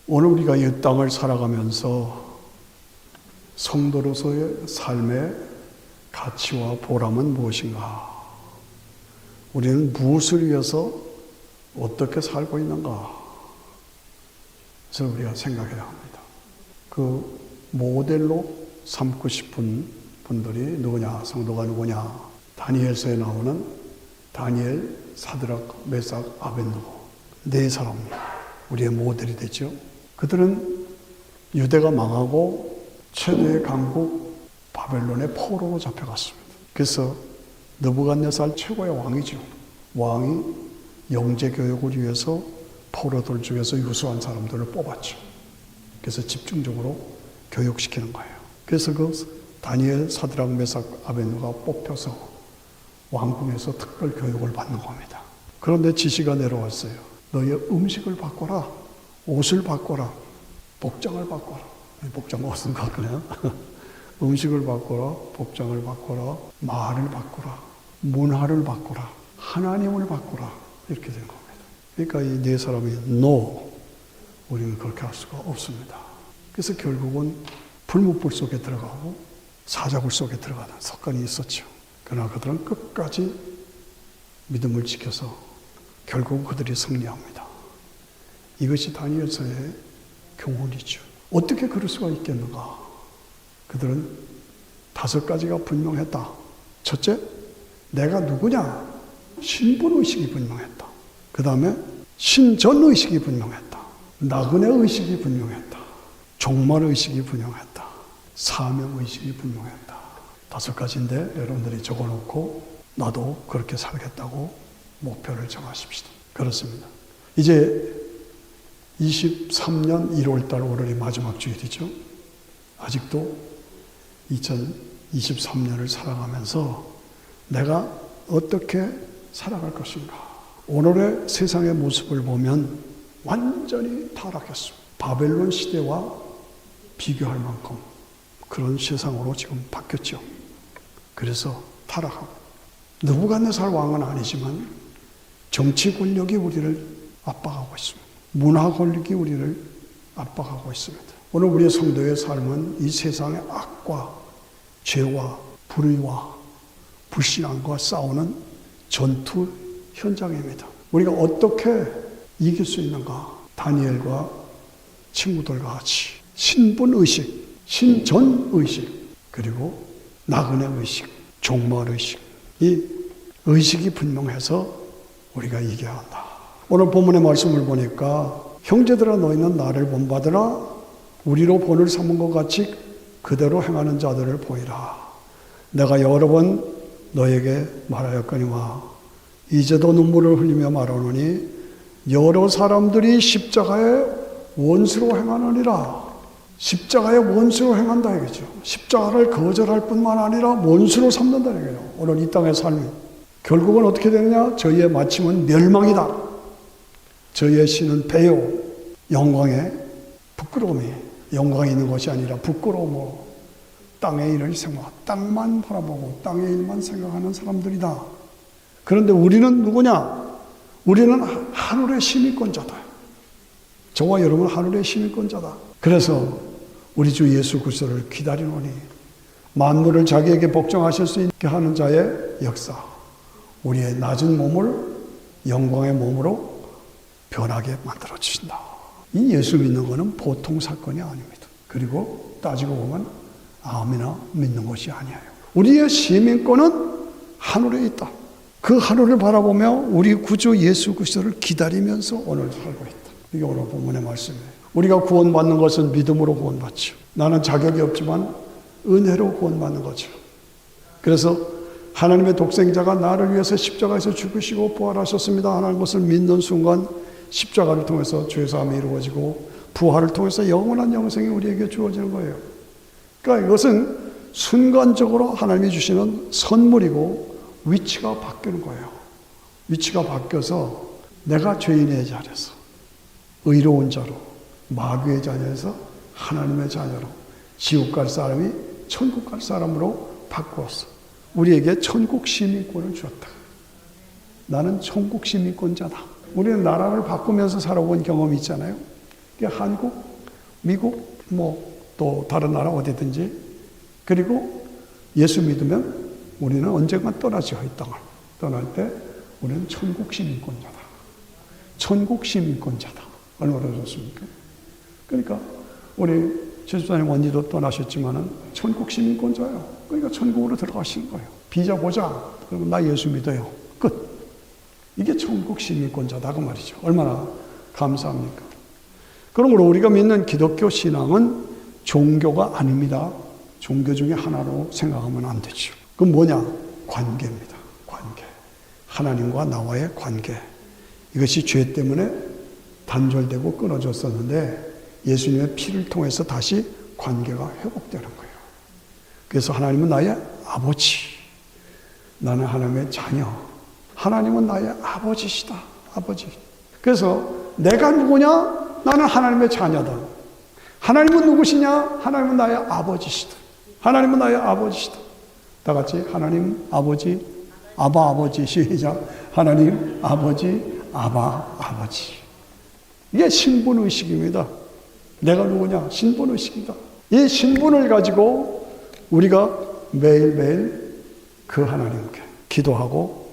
오늘 우리가 이 땅을 살아가면서 성도로서의 삶의 가치와 보람은 무엇인가? 우리는 무엇을 위해서 어떻게 살고 있는가? 그래서 우리가 생각해야 합니다. 그 모델로 삼고 싶은 분들이 누구냐? 성도가 누구냐? 다니엘서에 나오는 다니엘, 사드락, 메삭, 아벳느고 네 사람 우리의 모델이 되죠. 그들은 유대가 망하고 최대의 강국 바벨론의 포로로 잡혀갔습니다. 그래서 느부갓네살 최고의 왕이죠. 왕이 영재 교육을 위해서 포로들 중에서 유수한 사람들을 뽑았죠. 그래서 집중적으로 교육시키는 거예요. 그래서 그 다니엘, 사드락, 메삭, 아벳느고가 뽑혀서 왕궁에서 특별 교육을 받는 겁니다. 그런데 지시가 내려왔어요. 너의 음식을 바꿔라, 옷을 바꿔라, 복장을 바꿔라. 복장 무슨 것 같네요. 음식을 바꿔라, 복장을 바꿔라, 말을 바꿔라, 문화를 바꿔라, 하나님을 바꿔라. 이렇게 된 겁니다. 그러니까 이 네 사람이 no, 우리는 그렇게 할 수가 없습니다. 그래서 결국은 불못불 속에 들어가고 사자굴 속에 들어가는 사건이 있었죠. 그러나 그들은 끝까지 믿음을 지켜서 결국 그들이 승리합니다. 이것이 다니엘서의 교훈이죠. 어떻게 그럴 수가 있겠는가? 그들은 5가지가 분명했다. 첫째, 내가 누구냐? 신분의식이 분명했다. 그 다음에 신전의식이 분명했다. 나그네의식이 분명했다. 종말의식이 분명했다. 사명의식이 분명했다. 5가지인데 여러분들이 적어놓고 나도 그렇게 살겠다고 목표를 정하십시다. 그렇습니다. 이제 23년 1월달 오늘이 마지막 주일이죠. 아직도 2023년을 살아가면서 내가 어떻게 살아갈 것인가. 오늘의 세상의 모습을 보면 완전히 타락했습니다. 바벨론 시대와 비교할 만큼 그런 세상으로 지금 바뀌었죠. 그래서 타락하고 느부갓네살 왕은 아니지만 정치 권력이 우리를 압박하고 있습니다. 문화 권력이 우리를 압박하고 있습니다. 오늘 우리의 성도의 삶은 이 세상의 악과 죄와 불의와 불신앙과 싸우는 전투 현장입니다. 우리가 어떻게 이길 수 있는가? 다니엘과 친구들과 같이 신분의식, 신전의식, 그리고 나그네의식, 종말의식, 이 의식이 분명해서 우리가 이겨야 한다. 오늘 본문의 말씀을 보니까 형제들아 너희는 나를 본받으라. 우리로 본을 삼은 것 같이 그대로 행하는 자들을 보이라. 내가 여러 번 너에게 말하였거니와 이제도 눈물을 흘리며 말하노니 여러 사람들이 십자가의 원수로 행하느니라. 십자가의 원수로 행한다 이거죠. 십자가를 거절할 뿐만 아니라 원수로 삼는다 이거예요. 오늘 이 땅의 삶이 결국은 어떻게 되느냐? 저희의 마침은 멸망이다. 저희의 신은 배요. 영광의 부끄러움이 영광이 있는 것이 아니라 부끄러움으로 땅의 일을 생각, 땅만 바라보고 땅의 일만 생각하는 사람들이다. 그런데 우리는 누구냐? 우리는 하늘의 시민권자다. 저와 여러분은 하늘의 시민권자다. 그래서 우리 주 예수 그리스도를 기다리노니 만물을 자기에게 복종하실 수 있게 하는 자의 역사, 우리의 낮은 몸을 영광의 몸으로 변하게 만들어 주신다. 이 예수 믿는 것은 보통 사건이 아닙니다. 그리고 따지고 보면 아무나 믿는 것이 아니에요. 우리의 시민권은 하늘에 있다. 그 하늘을 바라보며 우리 구주 예수 그리스도를 기다리면서 오늘 살고 있다. 이게 오늘 본문의 말씀이에요. 우리가 구원받는 것은 믿음으로 구원받죠. 나는 자격이 없지만 은혜로 구원받는 거죠. 그래서 하나님의 독생자가 나를 위해서 십자가에서 죽으시고 부활하셨습니다 하는 것을 믿는 순간 십자가를 통해서 죄사함이 이루어지고 부활을 통해서 영원한 영생이 우리에게 주어지는 거예요. 그러니까 이것은 순간적으로 하나님이 주시는 선물이고 위치가 바뀌는 거예요. 위치가 바뀌어서 내가 죄인의 자리에서 의로운 자로 마귀의 자녀에서 하나님의 자녀로 지옥 갈 사람이 천국 갈 사람으로 바꾸었어. 우리에게 천국 시민권을 주었다. 나는 천국 시민권자다. 우리는 나라를 바꾸면서 살아본 경험이 있잖아요. 한국, 미국, 또 다른 나라 어디든지. 그리고 예수 믿으면 우리는 언젠가 떠나죠, 이 땅을. 떠날 때 우리는 천국 시민권자다. 천국 시민권자다. 얼마나 좋습니까? 그러니까 우리 제주사님 언니도 떠나셨지만은 천국 시민권자예요. 그러니까 천국으로 들어가신 거예요. 비자 보자. 그리고 나 예수 믿어요. 끝. 이게 천국 시민권자다 그 말이죠. 얼마나 감사합니까? 그러므로 우리가 믿는 기독교 신앙은 종교가 아닙니다. 종교 중에 하나로 생각하면 안 되죠. 그건 뭐냐? 관계입니다. 관계. 하나님과 나와의 관계. 이것이 죄 때문에 단절되고 끊어졌었는데 예수님의 피를 통해서 다시 관계가 회복되는 거예요. 그래서 하나님은 나의 아버지, 나는 하나님의 자녀, 하나님은 나의 아버지시다. 아버지. 그래서 내가 누구냐? 나는 하나님의 자녀다. 하나님은 누구시냐? 하나님은 나의 아버지시다. 하나님은 나의 아버지시다. 다 같이 하나님 아버지, 아바 아버지. 시작. 하나님 아버지, 아바 아버지. 이게 신분의식입니다. 내가 누구냐? 신분의식이다. 이 신분을 가지고 우리가 매일매일 그 하나님께 기도하고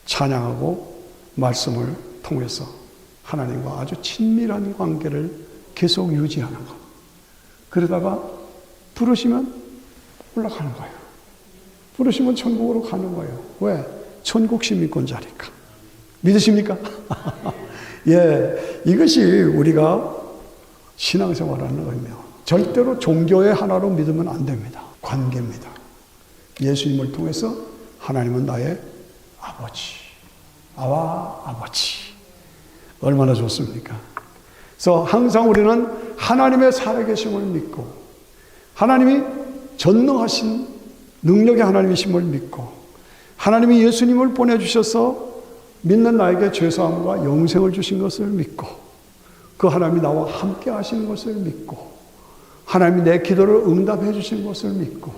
찬양하고 말씀을 통해서 하나님과 아주 친밀한 관계를 계속 유지하는 것. 그러다가 부르시면 올라가는 거예요. 부르시면 천국으로 가는 거예요. 왜? 천국 시민권자니까. 믿으십니까? 예, 이것이 우리가 신앙생활하는 거며 절대로 종교의 하나로 믿으면 안 됩니다. 관계입니다. 예수님을 통해서 하나님은 나의 아버지, 아와 아버지. 얼마나 좋습니까? 그래서 항상 우리는 하나님의 살아계심을 믿고 하나님이 전능하신 능력의 하나님이심을 믿고 하나님이 예수님을 보내주셔서 믿는 나에게 죄사함과 영생을 주신 것을 믿고 그 하나님이 나와 함께 하시는 것을 믿고 하나님이 내 기도를 응답해 주신 것을 믿고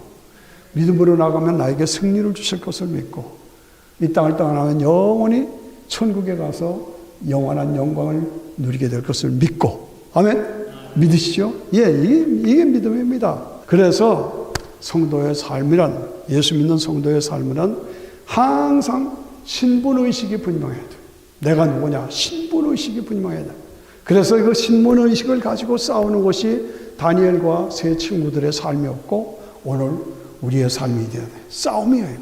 믿음으로 나가면 나에게 승리를 주실 것을 믿고 이 땅을 떠나면 영원히 천국에 가서 영원한 영광을 누리게 될 것을 믿고 아멘? 믿으시죠? 예, 이게 믿음입니다. 그래서 성도의 삶이란 예수 믿는 성도의 삶은 항상 신분의식이 분명해야 돼. 내가 누구냐? 신분의식이 분명해야 돼. 그래서 그 신분의식을 가지고 싸우는 것이 다니엘과 세 친구들의 삶이었고 오늘 우리의 삶이 돼야 돼. 싸움이에요.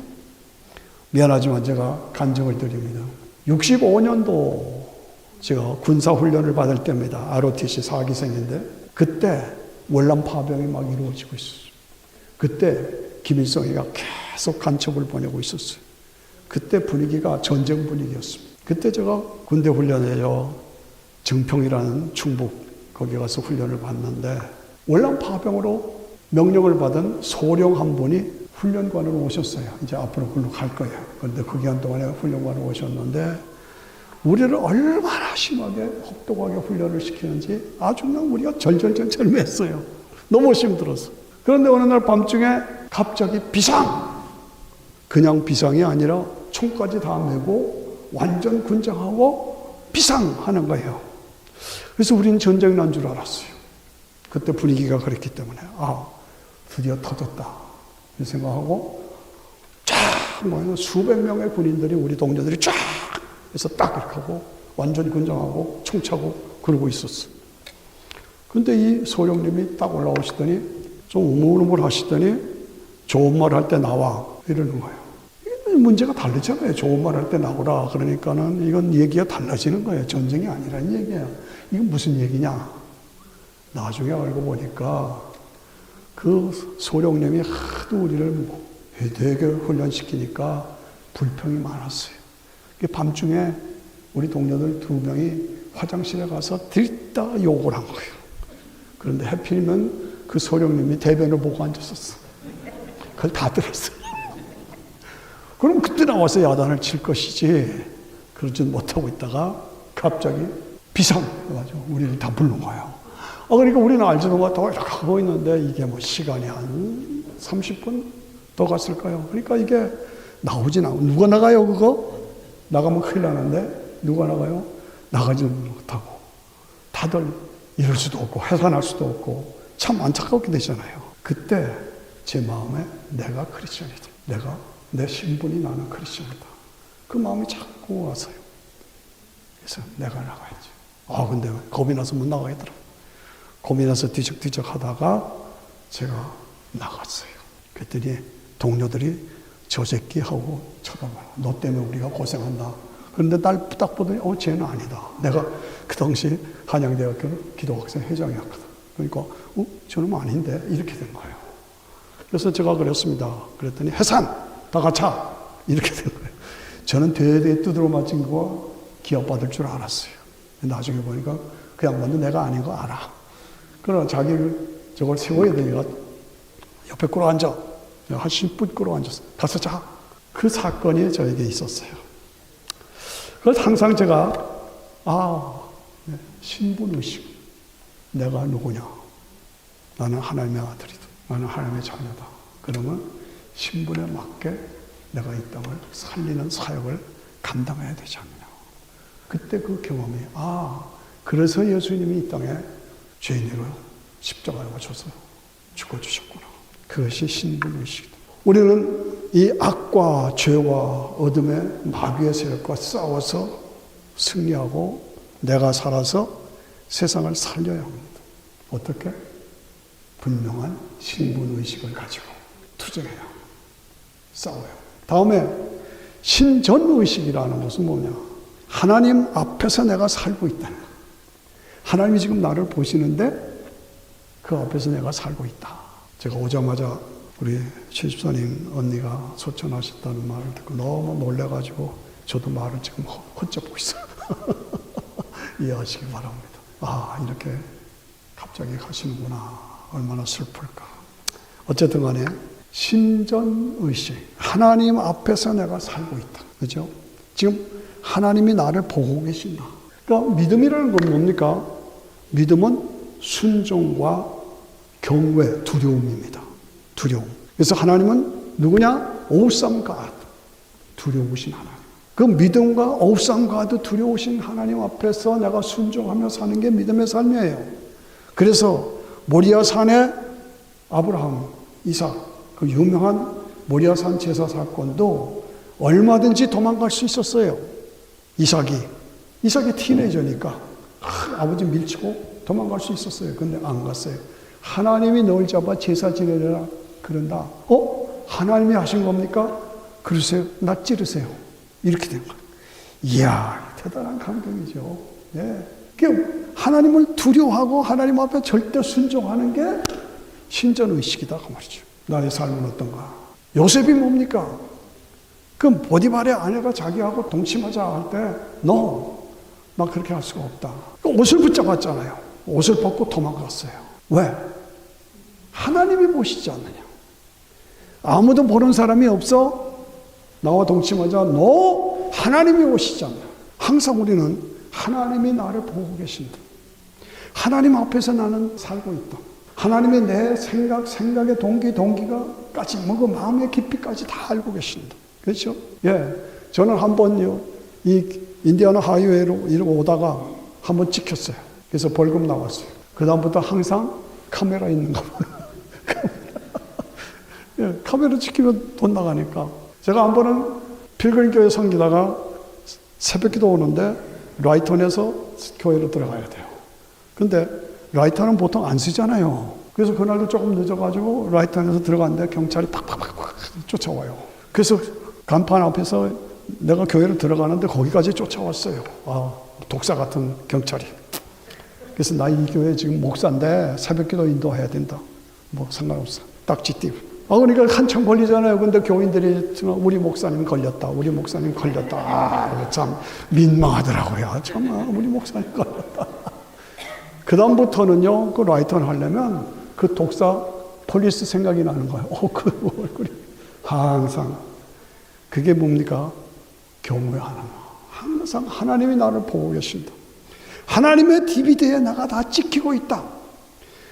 미안하지만 제가 간증을 드립니다. 65년도 제가 군사훈련을 받을 때입니다. ROTC 4기생인데 그때 월남 파병이 막 이루어지고 있었어요. 그때 김일성이가 계속 간첩을 보내고 있었어요. 그때 분위기가 전쟁 분위기였습니다. 그때 제가 군대 훈련에요. 정평이라는 충북 거기 가서 훈련을 받는데 월남 파병으로 명령을 받은 소령 한 분이 훈련관으로 오셨어요. 이제 앞으로 글로 갈 거예요. 그런데 그 기간 동안에 훈련관으로 오셨는데 우리를 얼마나 심하게 혹독하게 훈련을 시키는지 아주 그냥 우리가 절절절절했어요. 너무 힘들어서. 그런데 어느 날 밤중에 갑자기 비상! 그냥 비상이 아니라 총까지 다 메고 완전 군장하고 비상하는 거예요. 그래서 우리는 전쟁이 난 줄 알았어요. 그때 분위기가 그랬기 때문에 드디어 터졌다 이 생각하고 쫙 수백 명의 군인들이 우리 동료들이 쫙 해서 딱 이렇게 하고 완전 군장하고 총 차고 그러고 있었어요. 근데 이 소령님이 딱 올라오시더니 좀 우물우물 하시더니 좋은 말 할 때 나와 이러는 거예요. 문제가 다르잖아요. 좋은 말 할 때 나오라 그러니까는 이건 얘기가 달라지는 거예요. 전쟁이 아니라는 얘기예요. 이건 무슨 얘기냐? 나중에 알고 보니까 그 소령님이 하도 우리를 되게 훈련시키니까 불평이 많았어요. 밤중에 우리 동료들 2명이 화장실에 가서 들다 욕을 한 거예요. 그런데 하필이면 그 소령님이 대변을 보고 앉았었어. 그걸 다 들었어요. 그럼 그때 나와서 야단을 칠 것이지 그러지 못하고 있다가 갑자기 비상 해가지고 우리를 다 부른 거예요. 그러니까 우리는 알지도 못하고 이렇게 하고 있는데 이게 시간이 한 30분 더 갔을까요? 그러니까 이게 나오진 않고 누가 나가요 그거? 나가면 큰일 나는데 누가 나가요? 나가지는 못하고 다들 이럴 수도 없고 해산할 수도 없고 참 안타깝게 되잖아요. 그때 제 마음에 내가 크리스천이다. 내 신분이 나는 크리스천이다. 그 마음이 자꾸 와서요. 그래서 내가 나가야지. 근데 겁이 나서 못 나가겠더라고요. 겁이 나서 뒤적뒤적 하다가 제가 나갔어요. 그랬더니 동료들이 저 새끼 하고 쳐다봐요. 너 때문에 우리가 고생한다. 그런데 날 딱 보더니 쟤는 아니다. 내가 그 당시 한양대학교 기도학생 회장이었거든. 그러니까 저놈 아닌데 이렇게 된 거예요. 그래서 제가 그랬습니다. 그랬더니 해산 다 같아 이렇게 된 거예요. 저는 되게 두드러 맞은 거 기합받을 줄 알았어요. 나중에 보니까 그 양반도 내가 아닌 거 알아. 그러나 자기를 저걸 세워야 되니까 옆에 꿇어 앉아. 한 10분 꿇어 앉았어. 가서 자. 그 사건이 저에게 있었어요. 그래서 항상 제가 신분의식. 내가 누구냐. 나는 하나님의 아들이다. 나는 하나님의 자녀다. 그러면 신분에 맞게 내가 이 땅을 살리는 사역을 감당해야 되지 않느냐. 그때 그 경험이 그래서 예수님이 이 땅에 죄인으로 십자가에 오셔서 죽어주셨구나. 그것이 신분의식이다. 우리는 이 악과 죄와 어둠의 마귀의 세력과 싸워서 승리하고 내가 살아서 세상을 살려야 합니다. 어떻게? 분명한 신분의식을 가지고 투쟁해야 합니다. 싸워요. 다음에 신전의식이라는 것은 뭐냐? 하나님 앞에서 내가 살고 있다는 거예요. 하나님이 지금 나를 보시는데 그 앞에서 내가 살고 있다. 제가 오자마자 우리 최집사님 언니가 소천하셨다는 말을 듣고 너무 놀래가지고 저도 말을 지금 헛잡고 있어요. 이해하시기 바랍니다. 이렇게 갑자기 가시는구나. 얼마나 슬플까. 어쨌든 간에 신전의식. 하나님 앞에서 내가 살고 있다. 그죠? 지금 하나님이 나를 보고 계신다. 그러니까 믿음이라는 건 뭡니까? 믿음은 순종과 경외, 두려움입니다. 두려움. 그래서 하나님은 누구냐? awesome God. 두려우신 하나님. 그 믿음과 awesome God, 두려우신 하나님 앞에서 내가 순종하며 사는 게 믿음의 삶이에요. 그래서 모리아산의 아브라함, 이삭, 그 유명한 모리아산 제사 사건도 얼마든지 도망갈 수 있었어요. 이삭이 티네이저니까 아버지 밀치고 도망갈 수 있었어요. 근데 안 갔어요. 하나님이 널 잡아 제사 지내라 그런다. 하나님이 하신 겁니까? 그러세요. 나 찌르세요. 이렇게 된 거예요. 이야, 대단한 감동이죠. 예. 하나님을 두려워하고 하나님 앞에 절대 순종하는 게 신전의식이다 그 말이죠. 나의 삶은 어떤가? 요셉이 뭡니까? 그 보디발의 아내가 자기하고 동침하자 할 때 나 그렇게 할 수가 없다. 옷을 붙잡았잖아요. 옷을 벗고 도망갔어요. 왜? 하나님이 보시지 않느냐. 아무도 보는 사람이 없어? 나와 동침하자. 너 하나님이 보시지 않느냐. 항상 우리는 하나님이 나를 보고 계신다. 하나님 앞에서 나는 살고 있다. 하나님이 내 생각의 동기가까지 그 마음의 깊이까지 다 알고 계신다. 그렇죠? 예. 저는 한번 이 인디아나 하이웨이로 이러고 오다가 한번 찍혔어요. 그래서 벌금 나왔어요. 그다음부터 항상 카메라 있는 거 예, 카메라 찍히면 돈 나가니까. 제가 한 번은 필그림교회 섬기다가 새벽기도 오는데 라이턴에서 교회로 들어가야 돼요. 근데 라이턴은 보통 안 쓰잖아요. 그래서 그날도 조금 늦어가지고 라이턴에서 들어갔는데 경찰이 팍팍팍 쫓아와요. 그래서 간판 앞에서 내가 교회를 들어가는데 거기까지 쫓아왔어요. 독사 같은 경찰이. 그래서 나 이 교회 지금 목사인데 새벽기도 인도해야 된다. 뭐 상관없어. 딱지띠. 그러니까 한참 걸리잖아요. 근데 교인들이 우리 목사님 걸렸다. 우리 목사님 걸렸다. 참 민망하더라고요. 참 우리 목사님 걸렸다. 그 다음부터는요. 그 라이턴 하려면 그 독사 폴리스 생각이 나는 거예요. 그 얼굴이 항상. 그게 뭡니까? 경외하는 거. 항상 하나님이 나를 보고 계신다. 하나님의 DVD에 나가 다 찍히고 있다.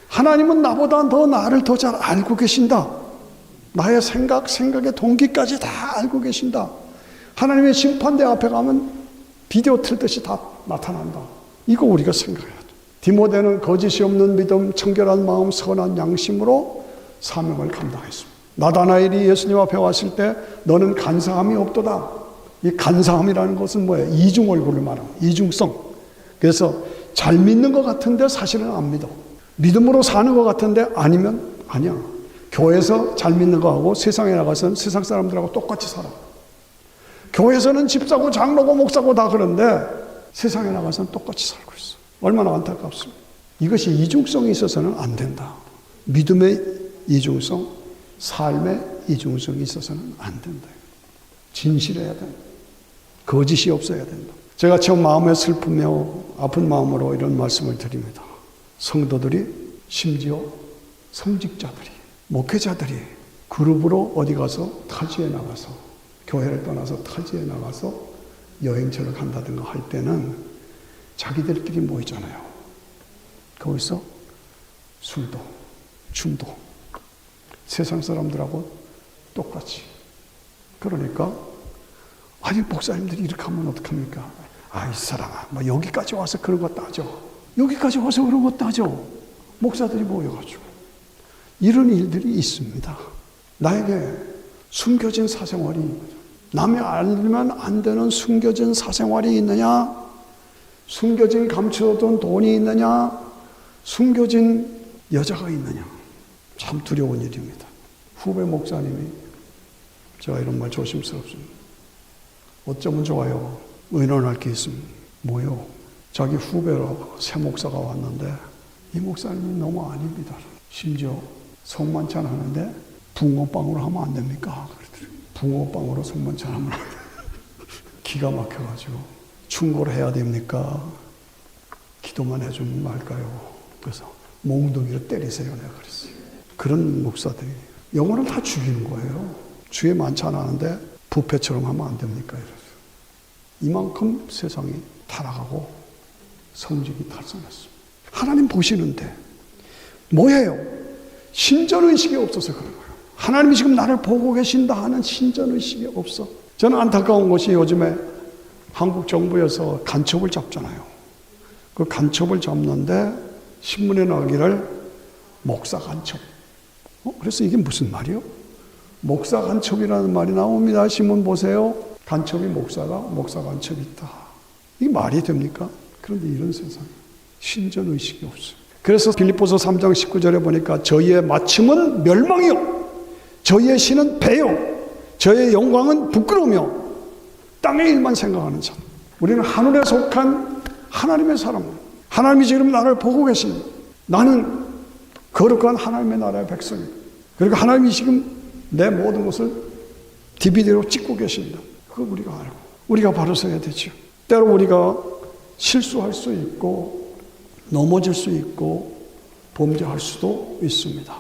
하나님은 나보다 더 나를 더 잘 알고 계신다. 나의 생각의 동기까지 다 알고 계신다. 하나님의 심판대 앞에 가면 비디오 틀듯이 다 나타난다. 이거 우리가 생각해야 돼. 디모데는 거짓이 없는 믿음, 청결한 마음, 선한 양심으로 사명을 감당했습니다. 나다나엘이 예수님 앞에 왔을 때 너는 간사함이 없도다. 이 간사함이라는 것은 뭐예요? 이중 얼굴을 말하는 이중성. 그래서 잘 믿는 것 같은데 사실은 안 믿어. 믿음으로 사는 것 같은데 아니면 아니야. 교회에서 잘 믿는 거하고 세상에 나가서는 세상 사람들하고 똑같이 살아. 교회에서는 집사고 장로고 목사고 다 그런데 세상에 나가서는 똑같이 살고 있어. 얼마나 안타깝습니까? 이것이 이중성이 있어서는 안 된다. 믿음의 이중성, 삶의 이중성이 있어서는 안 된다. 진실해야 된다. 거짓이 없어야 된다. 제가 처음 마음에 슬프며 아픈 마음으로 이런 말씀을 드립니다. 성도들이, 심지어 성직자들이, 목회자들이 그룹으로 어디 가서 타지에 나가서, 교회를 떠나서 타지에 나가서 여행처를 간다든가 할 때는 자기들끼리 모이잖아요. 거기서 술도, 춤도 세상 사람들하고 똑같이. 그러니까 아니 목사님들이 이렇게 하면 어떡합니까? 이 사람아 뭐 여기까지 와서 그런 거 따져. 여기까지 와서 그런 거 따져. 목사들이 모여가지고 이런 일들이 있습니다. 나에게 숨겨진 사생활이, 남이 알면 안 되는 숨겨진 사생활이 있느냐? 숨겨진 감춰둔 돈이 있느냐? 숨겨진 여자가 있느냐? 참 두려운 일입니다. 후배 목사님이, 제가 이런 말 조심스럽습니다. 어쩌면 좋아요. 의논할 게 있습니다. 뭐요? 자기 후배로 새 목사가 왔는데 이 목사님이 너무 아닙니다. 심지어 성만찬 하는데 붕어빵으로 하면 안 됩니까? 그러더라고요. 붕어빵으로 성만찬 하면 기가 막혀가지고 충고를 해야 됩니까? 기도만 해주면 말까요? 그래서 몽둥이로 때리세요. 내가 그랬어요. 그런 목사들이 영혼을 다 죽이는 거예요. 주에 만찬 하는데 부패처럼 하면 안 됩니까? 이래서 이만큼 세상이 타락하고 성직이 탈선했습니다. 하나님 보시는데 뭐예요? 신전의식이 없어서 그런 거예요. 하나님이 지금 나를 보고 계신다 하는 신전의식이 없어. 저는 안타까운 것이 요즘에 한국 정부에서 간첩을 잡잖아요. 그 간첩을 잡는데 신문에 나오기를 목사 간첩. 그래서 이게 무슨 말이요? 목사 간첩이라는 말이 나옵니다. 신문 보세요. 간첩이 목사가, 목사 간첩이 있다. 이게 말이 됩니까? 그런데 이런 세상, 신전의식이 없어요. 그래서 빌립보서 3장 19절에 보니까 저희의 마침은 멸망이요, 저희의 신은 배요, 저희의 영광은 부끄러우며 땅의 일만 생각하는 자. 우리는 하늘에 속한 하나님의 사람, 하나님이 지금 나를 보고 계십니다. 나는 거룩한 하나님의 나라의 백성입니다. 그리고 하나님이 지금 내 모든 것을 DVD로 찍고 계십니다. 그거 우리가 알고 우리가 바로 서야 되죠. 때로 우리가 실수할 수 있고 넘어질 수 있고 범죄할 수도 있습니다.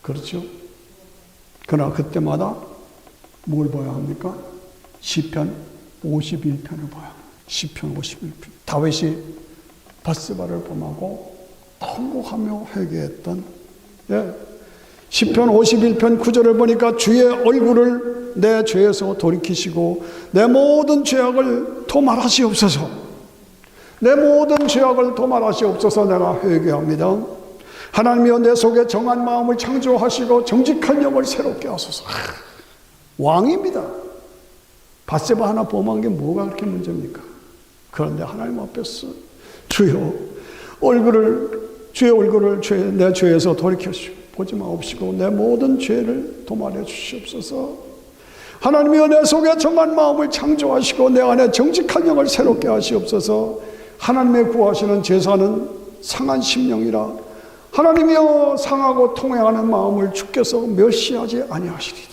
그렇죠? 그러나 그때마다 뭘 봐야 합니까? 시편 51편을 봐야 합니다. 시편 51편. 다윗이 밧세바를 범하고 통곡하며 회개했던, 시편 51편 9절을 보니까 주의 얼굴을 내 죄에서 돌이키시고 내 모든 죄악을 도말하시옵소서. 내 모든 죄악을 도말하시옵소서. 내가 회개합니다. 하나님이여 내 속에 정한 마음을 창조하시고 정직한 영을 새롭게 하소서. 왕입니다. 밧세바 하나 범한 게 뭐가 그렇게 문제입니까? 그런데 하나님 앞에서 주여 주의 얼굴을 내 죄에서 돌이켜주시고 보지 마옵시고 내 모든 죄를 도말해 주시옵소서. 하나님이여 내 속에 정한 마음을 창조하시고 내 안에 정직한 영을 새롭게 하시옵소서. 하나님의 구하시는 제사는 상한 심령이라. 하나님이여 상하고 통회하는 마음을 주께서 멸시하지 아니하시리다.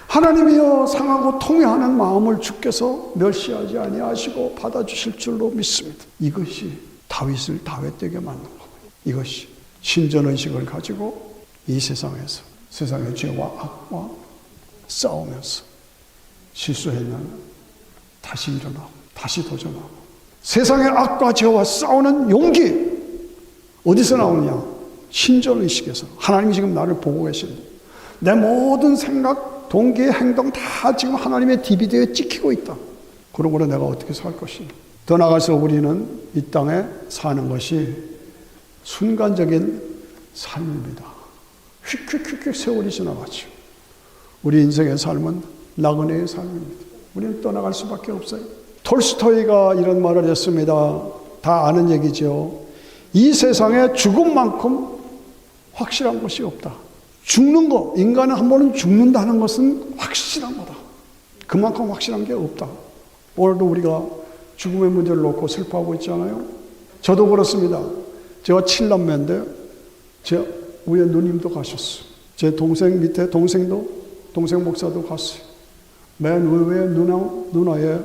하나님이여 상하고 통회하는 마음을 주께서 멸시하지 아니하시고 받아주실 줄로 믿습니다. 이것이 다윗을 다윗되게 만든 겁니다. 이것이 신전의식을 가지고 이 세상에서 세상의 죄와 악과 싸우면서 실수했냐면 다시 일어나고 다시 도전하고 세상의 악과 죄와 싸우는 용기 어디서 나오느냐? 신전의식에서. 하나님이 지금 나를 보고 계신다. 내 모든 생각, 동기, 행동 다 지금 하나님의 DVD에 찍히고 있다. 그러므로 내가 어떻게 살 것인가? 더 나아가서 우리는 이 땅에 사는 것이 순간적인 삶입니다. 휙휙휙휙 세월이 지나가죠. 우리 인생의 삶은 나그네의 삶입니다. 우리는 떠나갈 수밖에 없어요. 톨스토이가 이런 말을 했습니다. 다 아는 얘기죠. 이 세상에 죽음만큼 확실한 것이 없다. 죽는 거, 인간은 한 번은 죽는다는 것은 확실한 거다. 그만큼 확실한 게 없다. 오늘도 우리가 죽음의 문제를 놓고 슬퍼하고 있잖아요. 저도 그렇습니다. 제가 7남매인데 제 위에 누님도 가셨어요. 제 동생 밑에 동생 목사도 갔어요. 맨 위에 누나의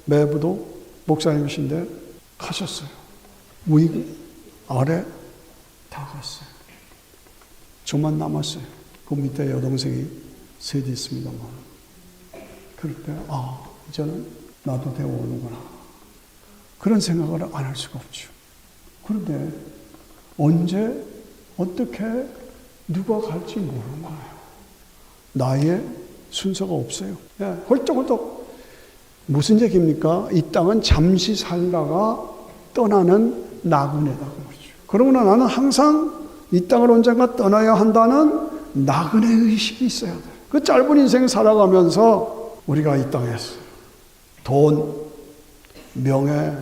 매부도 목사님이신데 가셨어요. 위, 아래 다 갔어요. 저만 남았어요. 그 밑에 여동생이 셋이 있습니다만. 그럴 때 이제는 나도 되어오는구나. 그런 생각을 안 할 수가 없죠. 그런데 언제 어떻게 누가 갈지 모르는 거예요. 나의 순서가 없어요. 헐떡헐떡. 무슨 얘기입니까? 이 땅은 잠시 살다가 떠나는 나그네다. 그러므로 나는 항상 이 땅을 언젠가 떠나야 한다는 나그네 의식이 있어야 돼요. 그 짧은 인생 살아가면서 우리가 이 땅에서 돈, 명예,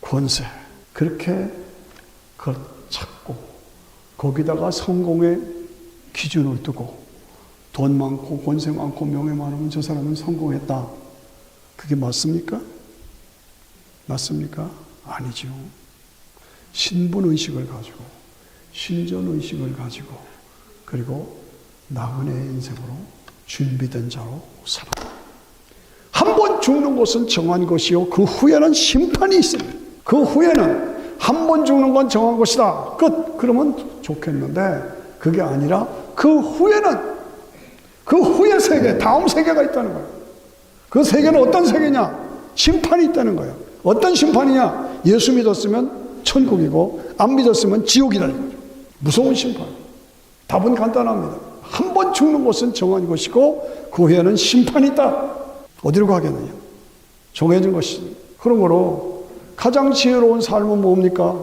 권세 그렇게 찾고 거기다가 성공의 기준을 두고 돈 많고 권세 많고 명예 많으면 저 사람은 성공했다. 그게 맞습니까? 맞습니까? 아니죠. 신분의식을 가지고 신전의식을 가지고 그리고 나그네의 인생으로 준비된 자로 살아. 한 번 죽는 것은 정한 것이요 그 후에는 심판이 있습니다. 그 후에는 한 번 죽는 건 정한 것이다. 끝. 그러면 좋겠는데 그게 아니라 그 후에는 그 후의 세계, 다음 세계가 있다는 거예요. 그 세계는 어떤 세계냐? 심판이 있다는 거예요. 어떤 심판이냐? 예수 믿었으면 천국이고 안 믿었으면 지옥이라는 거죠. 무서운 심판. 답은 간단합니다. 한 번 죽는 것은 정한 것이고 그 후에는 심판이 있다. 어디로 가겠느냐? 정해진 것이니. 그러므로 가장 지혜로운 삶은 뭡니까?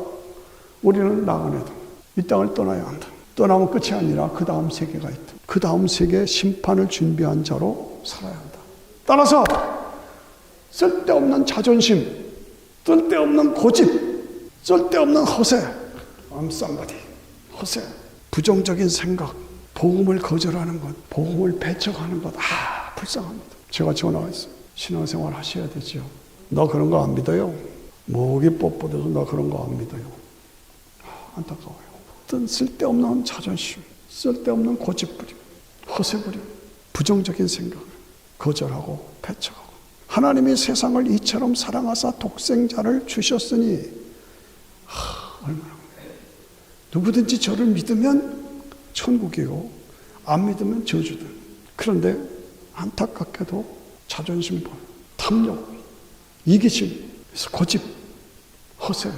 우리는 나그네다. 이 땅을 떠나야 한다. 떠나면 끝이 아니라 그 다음 세계가 있다. 그 다음 세계의 심판을 준비한 자로 살아야 한다. 따라서 쓸데없는 자존심, 쓸데없는 고집, 쓸데없는 허세, I'm somebody, 허세, 부정적인 생각, 복음을 거절하는 것, 복음을 배척하는 것, 불쌍합니다. 제가 전화했어요. 신앙생활 하셔야 되죠. 나 그런 거 안 믿어요. 목이 뻣뻣해서 나 그런 거 안 믿어요. 안타까워요. 어떤 쓸데없는 자존심, 쓸데없는 고집부림, 허세부림, 부정적인 생각을 거절하고 배척하고 하나님이 세상을 이처럼 사랑하사 독생자를 주셨으니 얼마나 누구든지 저를 믿으면 천국이고 안 믿으면 저주다. 그런데 안타깝게도 자존심, 탐욕, 이기심, 고집, 허세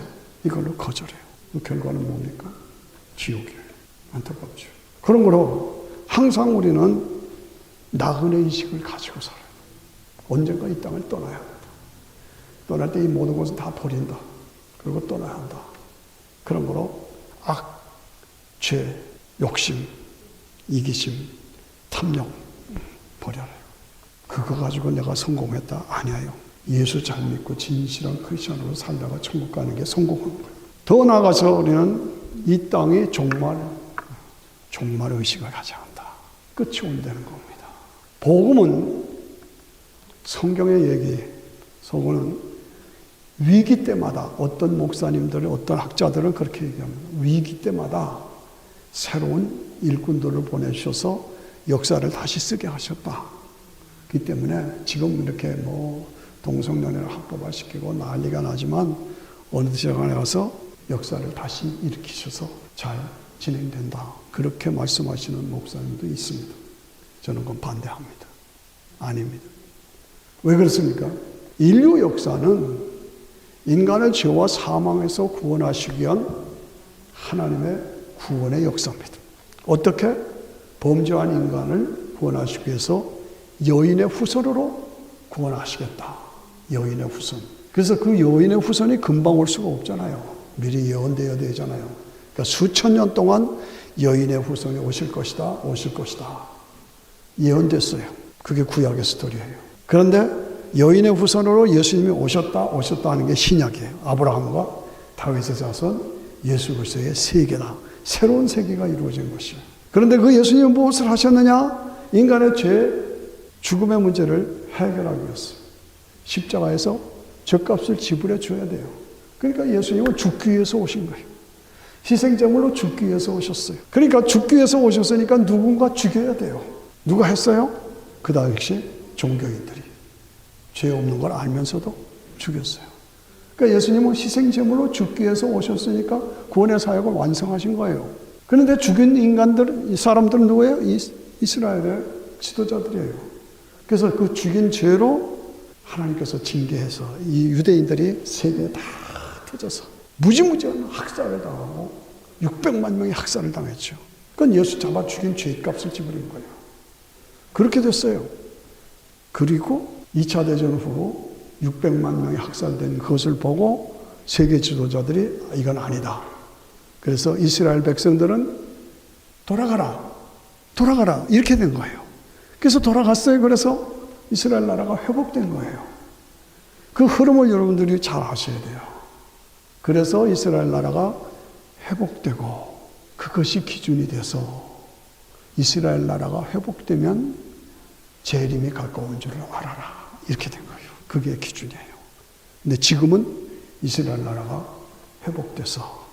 이걸로 거절해요. 그 결과는 뭡니까? 지옥이에요. 안타깝죠. 그러므로 항상 우리는 나그네 의식을 가지고 살아요. 언젠가 이 땅을 떠나야 한다. 떠날 때 이 모든 것은 다 버린다. 그리고 떠나야 한다. 그러므로 악, 죄, 욕심, 이기심, 탐욕 버려라. 그거 가지고 내가 성공했다? 아니에요. 예수 잘 믿고 진실한 크리스천으로 살다가 천국 가는 게 성공하는 거예요. 더 나아가서 우리는 이 땅이 종말 의식을 가져야 한다. 끝이 온다는 겁니다. 복음은 성경의 얘기, 속은 위기 때마다 어떤 목사님들, 어떤 학자들은 그렇게 얘기합니다. 위기 때마다 새로운 일꾼들을 보내주셔서 역사를 다시 쓰게 하셨다. 그렇기 때문에 지금 이렇게 동성연애를 합법화시키고 난리가 나지만 어느 시간에 가서 역사를 다시 일으키셔서 잘 진행된다. 그렇게 말씀하시는 목사님도 있습니다. 저는 그건 반대합니다. 아닙니다. 왜 그렇습니까? 인류 역사는 인간을 죄와 사망에서 구원하시기 위한 하나님의 구원의 역사입니다. 어떻게? 범죄한 인간을 구원하시기 위해서 여인의 후손으로 구원하시겠다. 여인의 후손. 그래서 그 여인의 후손이 금방 올 수가 없잖아요. 미리 예언되어야 되잖아요. 그러니까 수천 년 동안 여인의 후손이 오실 것이다, 오실 것이다. 예언됐어요. 그게 구약의 스토리예요. 그런데 여인의 후손으로 예수님이 오셨다 하는 게 신약이에요. 아브라함과 다윗의 자손 예수 그리스도의 세계다. 새로운 세계가 이루어진 것이에요. 그런데 그 예수님은 무엇을 하셨느냐? 인간의 죄, 죽음의 문제를 해결하기 위해서 십자가에서 죗값을 지불해 줘야 돼요. 그러니까 예수님은 죽기 위해서 오신 거예요. 희생제물로 죽기 위해서 오셨어요. 그러니까 죽기 위해서 오셨으니까 누군가 죽여야 돼요. 누가 했어요? 그 당시 종교인들이 죄 없는 걸 알면서도 죽였어요. 그러니까 예수님은 희생제물로 죽기 위해서 오셨으니까 구원의 사역을 완성하신 거예요. 그런데 죽인 인간들, 이 사람들은 누구예요? 이스라엘의 지도자들이에요. 그래서 그 죽인 죄로 하나님께서 징계해서 이 유대인들이 세계에 다 터져서 무지무지한 학살을 당하고 600만 명이 학살을 당했죠. 그건 예수 잡아 죽인 죄값을 지불한 거예요. 그렇게 됐어요. 그리고 2차 대전 후 600만 명이 학살된 그것을 보고 세계 지도자들이 이건 아니다. 그래서 이스라엘 백성들은 돌아가라 이렇게 된 거예요. 그래서 돌아갔어요. 그래서 이스라엘 나라가 회복된 거예요. 그 흐름을 여러분들이 잘 아셔야 돼요. 그래서 이스라엘 나라가 회복되고 그것이 기준이 돼서 이스라엘 나라가 회복되면 재림이 가까운 줄을 알아라. 이렇게 된 거예요. 그게 기준이에요. 근데 지금은 이스라엘 나라가 회복돼서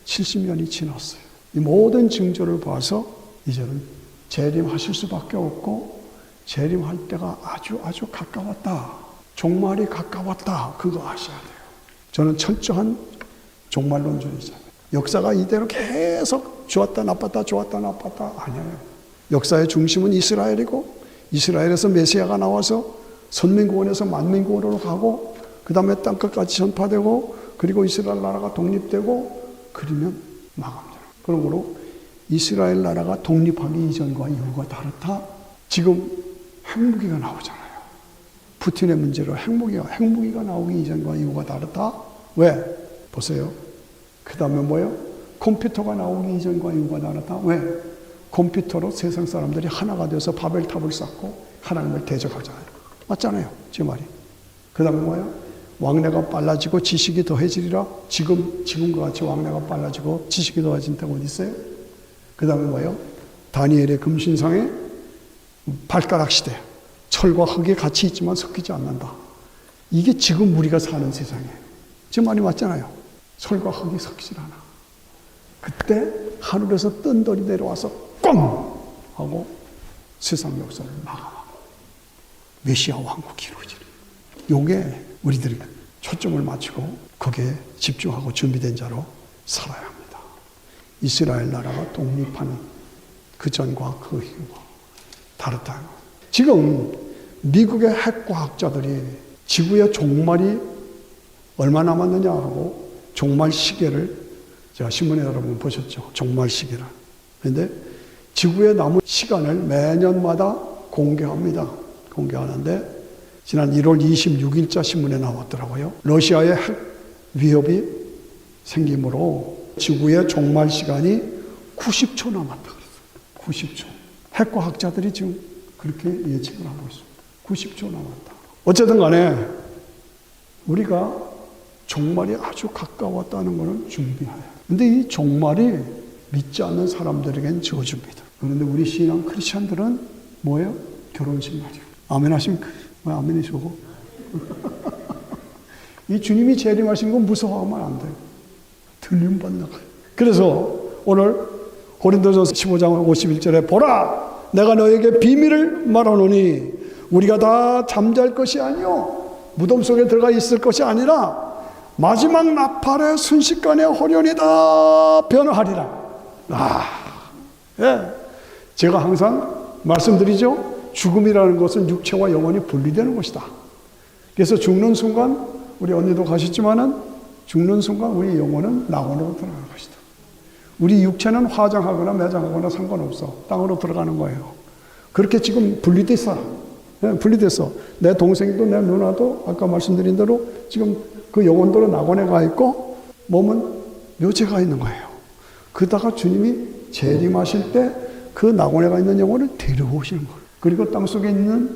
70년이 지났어요. 이 모든 징조를 봐서 이제는 재림하실 수밖에 없고 재림할 때가 아주 가까웠다. 종말이 가까웠다. 그거 아셔야 돼요. 저는 철저한 종말론주의자예요. 역사가 이대로 계속 좋았다 나빴다 아니에요. 역사의 중심은 이스라엘이고 이스라엘에서 메시아가 나와서 선민구원에서 만민구원으로 가고 그 다음에 땅끝까지 전파되고 그리고 이스라엘 나라가 독립되고 그러면 망합니다. 그러므로 이스라엘 나라가 독립하기 이전과 이후가 다르다. 지금 핵무기가 나오잖아요. 푸틴의 문제로 핵무기가 나오기 이전과 이후가 다르다. 왜? 보세요. 그 다음에 뭐예요? 컴퓨터가 나오기 이전과 이후가 다르다. 왜? 컴퓨터로 세상 사람들이 하나가 돼서 바벨탑을 쌓고 하나님을 대적하잖아요. 맞잖아요. 제 말이. 그 다음에 뭐예요? 왕래가 빨라지고 지식이 더해지리라. 지금과 같이 왕래가 빨라지고 지식이 더해진 때가 어디 있어요? 그 다음에 뭐예요? 다니엘의 금신상에 발가락 시대. 철과 흙이 같이 있지만 섞이지 않는다. 이게 지금 우리가 사는 세상이에요. 제 말이 맞잖아요. 철과 흙이 섞이질 않아. 그때 하늘에서 뜬돌이 내려와서 꽝! 하고 세상 역사를 마감하고 메시아 왕국이 이루어지는. 요게 우리들이 초점을 맞추고 거기에 집중하고 준비된 자로 살아야 합니다. 이스라엘 나라가 독립하는 그 전과 그 이후가 다르다. 지금 미국의 핵과학자들이 지구의 종말이 얼마 남았느냐 하고 종말 시계를 제가 신문에 여러분 보셨죠? 종말 시계를. 그런데 지구에 남은 시간을 매년마다 공개합니다. 공개하는데 지난 1월 26일자 신문에 나왔더라고요. 러시아의 핵 위협이 생기므로 지구의 종말 시간이 90초 남았다 그랬어요. 90초. 핵과학자들이 지금 그렇게 예측을 하고 있습니다. 90초 남았다. 어쨌든 간에 우리가 종말이 아주 가까웠다는 것을 준비해야 해요. 근데 이 종말이 믿지 않는 사람들에겐 저주입니다. 그런데 우리 신앙 크리스찬들은 뭐예요? 결혼식 날이에요. 아멘 하십니까? 왜 아멘이시고? 이 주님이 재림하신 건 무서워하면 안 돼요. 들림받는 거예요. 그래서 오늘 고린도전서 15장 51절에 보라! 내가 너에게 비밀을 말하노니 우리가 다 잠잘 것이 아니요 무덤 속에 들어가 있을 것이 아니라 마지막 나팔의 순식간에 호련히 다 변화하리라. 예. 제가 항상 말씀드리죠. 죽음이라는 것은 육체와 영혼이 분리되는 것이다. 그래서 죽는 순간 우리 언니도 가셨지만은 죽는 순간 우리 영혼은 낙원으로 들어가는 것이다. 우리 육체는 화장하거나 매장하거나 상관없어. 땅으로 들어가는 거예요. 그렇게 지금 분리돼 있어. 분리됐어. 내 동생도 내 누나도 아까 말씀드린 대로 지금 그 영혼들은 낙원에 가 있고 몸은 묘지에 가 있는 거예요. 그러다가 주님이 재림하실 때 그 낙원에 가 있는 영혼을 데려오시는 거예요. 그리고 땅속에 있는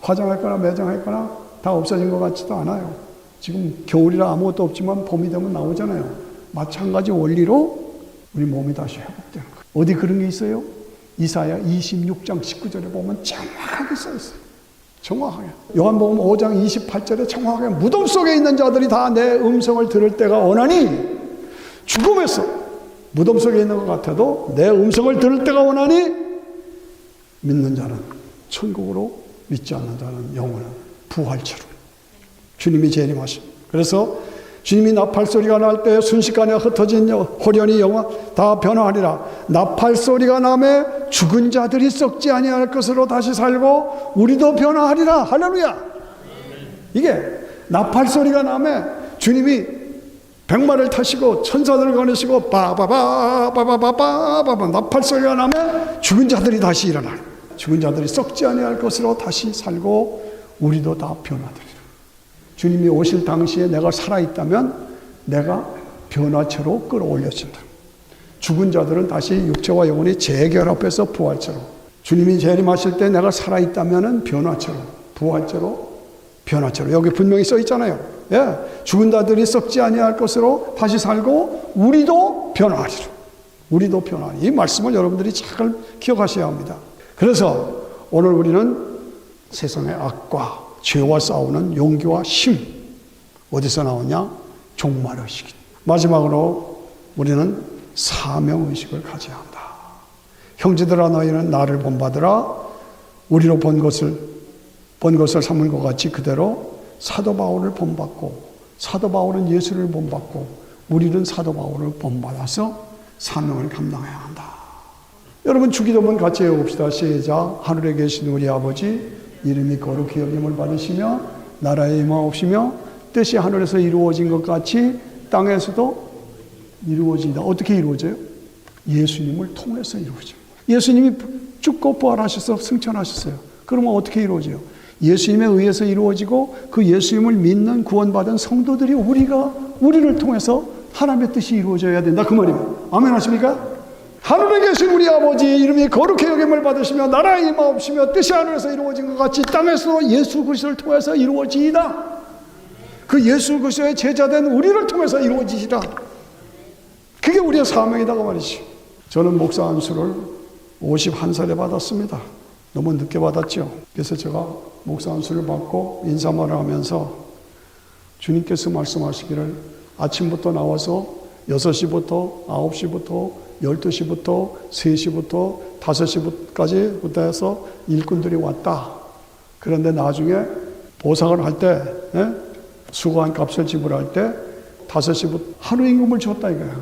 화장했거나 매장했거나 다 없어진 것 같지도 않아요. 지금 겨울이라 아무것도 없지만 봄이 되면 나오잖아요. 마찬가지 원리로 우리 몸이 다시 회복되는 거예요. 어디 그런 게 있어요? 이사야 26장 19절에 보면 정확하게 써 있어요. 정확하게. 요한복음 5장 28절에 정확하게 무덤 속에 있는 자들이 다 내 음성을 들을 때가 오나니 죽음에서 무덤 속에 있는 것 같아도 내 음성을 들을 때가 오나니 믿는 자는 천국으로 믿지 않는 자는 영원한 부활체로 주님이 재림하십니다. 그래서 주님이 나팔 소리가 날 때 순식간에 흩어진 호련히 영화 다 변화하리라. 나팔 소리가 나매 죽은 자들이 썩지 아니할 것으로 다시 살고 우리도 변화하리라. 할렐루야. 이게 나팔 소리가 나매 주님이 백마를 타시고 천사들을 거느시고 빠바바바바바바바바 나팔 소리가 나매 죽은 자들이 다시 일어나. 죽은 자들이 썩지 아니할 것으로 다시 살고 우리도 다 변화되리라. 주님이 오실 당시에 내가 살아있다면 내가 변화체로 끌어올려진다. 죽은 자들은 다시 육체와 영혼이 재결합해서 부활체로. 주님이 재림하실 때 내가 살아있다면 변화체로, 부활체로, 변화체로. 여기 분명히 써 있잖아요. 예, 죽은 자들이 썩지 아니할 것으로 다시 살고 우리도 변화하리라. 우리도 변화하리. 이 말씀을 여러분들이 잘 기억하셔야 합니다. 그래서 오늘 우리는 세상의 악과 죄와 싸우는 용기와 힘 어디서 나오냐? 종말의식. 마지막으로 우리는 사명의식을 가져야 한다. 형제들아 너희는 나를 본받으라. 우리로 본 것을 삼은 것 같이 그대로 사도 바울을 본받고 사도 바울은 예수를 본받고 우리는 사도 바울을 본받아서 사명을 감당해야 한다. 여러분 주기도문 같이 해봅시다. 시작. 하늘에 계신 우리 아버지 이름이 거룩히 여김을 받으시며 나라에 임하옵시며 뜻이 하늘에서 이루어진 것 같이 땅에서도 이루어진다. 어떻게 이루어져요? 예수님을 통해서 이루어져요. 예수님이 죽고 부활하셔서 승천하셨어요. 그러면 어떻게 이루어져요? 예수님에 의해서 이루어지고 그 예수님을 믿는 구원받은 성도들이 우리를 통해서 하나님의 뜻이 이루어져야 된다. 그 말이에요. 아멘 하십니까? 하늘에 계신 우리 아버지 이름이 거룩히 여김을 받으시며 나라에 임하옵시며 뜻이 하늘에서 이루어진 것 같이 땅에서 예수 그리스도를 통해서 이루어지이다. 그 예수 그리스도의 제자된 우리를 통해서 이루어지시라. 그게 우리의 사명이다 그 말이지. 저는 목사 안수를 51살에 받았습니다. 너무 늦게 받았죠. 그래서 제가 목사 안수를 받고 인사말을 하면서 주님께서 말씀하시기를 아침부터 나와서 6시부터 9시부터 12시부터 3시부터 5시까지부터 해서 일꾼들이 왔다. 그런데 나중에 보상을 할 때 수고한 값을 지불할 때 5시부터 하루 임금을 줬다 이거야.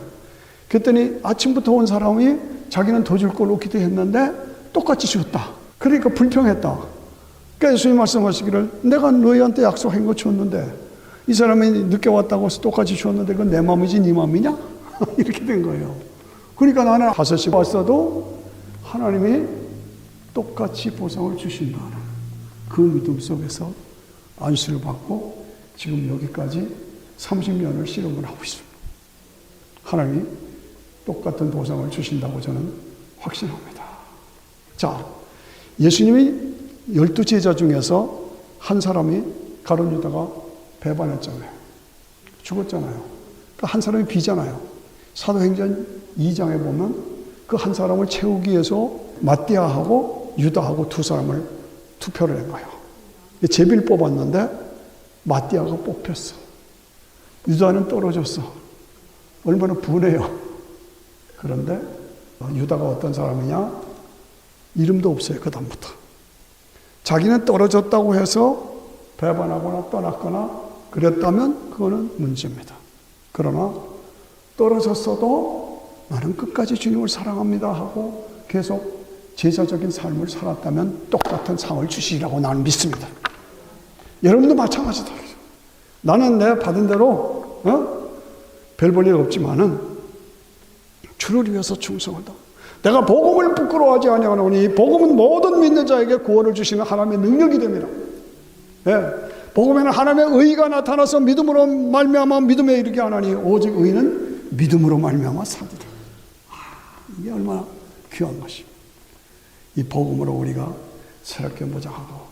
그랬더니 아침부터 온 사람이 자기는 더 줄 걸로 기대했는데 똑같이 줬다. 그러니까 불평했다. 그러니까 예수님 말씀하시기를 내가 너희한테 약속한 거 줬는데 이 사람이 늦게 왔다고 해서 똑같이 줬는데 그건 내 마음이지 네 마음이냐? 이렇게 된 거예요. 그러니까 나는 5시 왔어도 하나님이 똑같이 보상을 주신다는 그 믿음 속에서 안수를 받고 지금 여기까지 30년을 실험을 하고 있습니다. 하나님이 똑같은 보상을 주신다고 저는 확신합니다. 자, 예수님이 12제자 중에서 한 사람이 가룟 유다가 배반했잖아요. 죽었잖아요. 그러니까 한 사람이 비잖아요. 사도행전 2장에 보면 그 한 사람을 채우기 위해서 마띠아하고 유다하고 두 사람을 투표를 한 거예요. 제비를 뽑았는데 마띠아가 뽑혔어. 유다는 떨어졌어. 얼마나 분해요. 그런데 유다가 어떤 사람이냐? 이름도 없어요. 그 다음부터. 자기는 떨어졌다고 해서 배반하거나 떠났거나 그랬다면 그거는 문제입니다. 그러나 떨어졌어도 나는 끝까지 주님을 사랑합니다 하고 계속 제자적인 삶을 살았다면 똑같은 상을 주시리라고 나는 믿습니다. 여러분도 마찬가지다. 나는 내 받은 대로 별 볼 일 없지만은 주를 위해서 충성하다. 내가 복음을 부끄러워하지 아니하노니 복음은 모든 믿는 자에게 구원을 주시는 하나님의 능력이 됩니다. 예. 복음에는 하나님의 의가 나타나서 믿음으로 말미암아 믿음에 이르게 하나니 오직 의는 믿음으로 말미암아 사리라. 이게 얼마나 귀한 것입니다. 이 복음으로 우리가 새롭게 무장하고,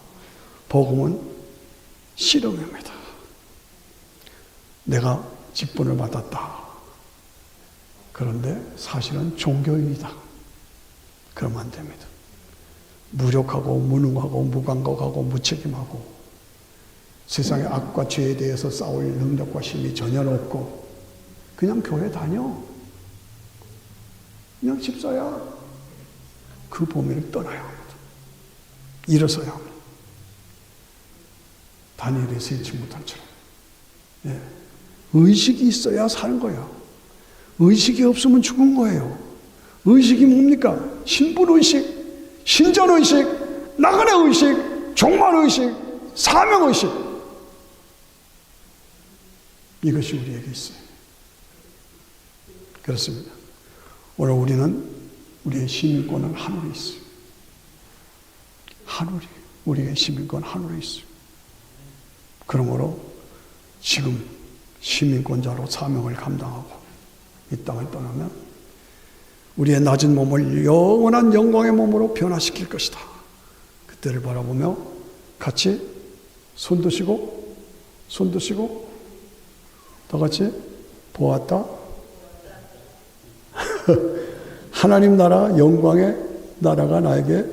복음은 실험입니다. 내가 직분을 받았다. 그런데 사실은 종교인이다. 그러면 안 됩니다. 무력하고 무능하고 무감각하고 무책임하고 세상의 악과 죄에 대해서 싸울 능력과 힘이 전혀 없고 그냥 교회 다녀. 그냥 집사야. 그 범위를 떠나야 합니다. 일어서야 합니다. 다니엘의 세 친구들처럼. 예. 의식이 있어야 사는 거예요. 의식이 없으면 죽은 거예요. 의식이 뭡니까? 신분의식, 신전의식, 나그네 의식, 종말의식, 사명의식. 이것이 우리에게 있어요. 그렇습니다. 오늘 우리는 우리의 시민권은 하늘에 있어요. 하늘이, 우리의 시민권 하늘에 있어요. 그러므로 지금 시민권자로 사명을 감당하고 이 땅을 떠나면 우리의 낮은 몸을 영원한 영광의 몸으로 변화시킬 것이다. 그때를 바라보며 같이 손 드시고 다 같이 보았다. 하나님 나라 영광의 나라가 나에게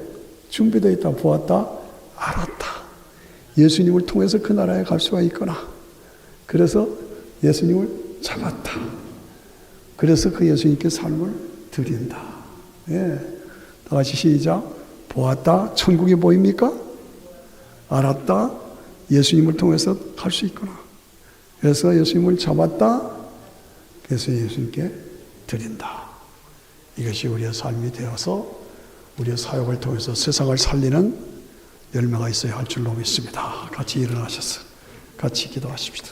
준비되어 있다. 보았다. 알았다. 예수님을 통해서 그 나라에 갈 수가 있구나. 그래서 예수님을 잡았다. 그래서 그 예수님께 삶을 드린다. 예. 다 같이 시작. 보았다. 천국이 보입니까? 알았다. 예수님을 통해서 갈 수 있구나. 그래서 예수님을 잡았다. 그래서 예수님께 드린다. 이것이 우리의 삶이 되어서 우리의 사역을 통해서 세상을 살리는 열매가 있어야 할 줄로 믿습니다. 같이 일어나셔서 같이 기도하십시다.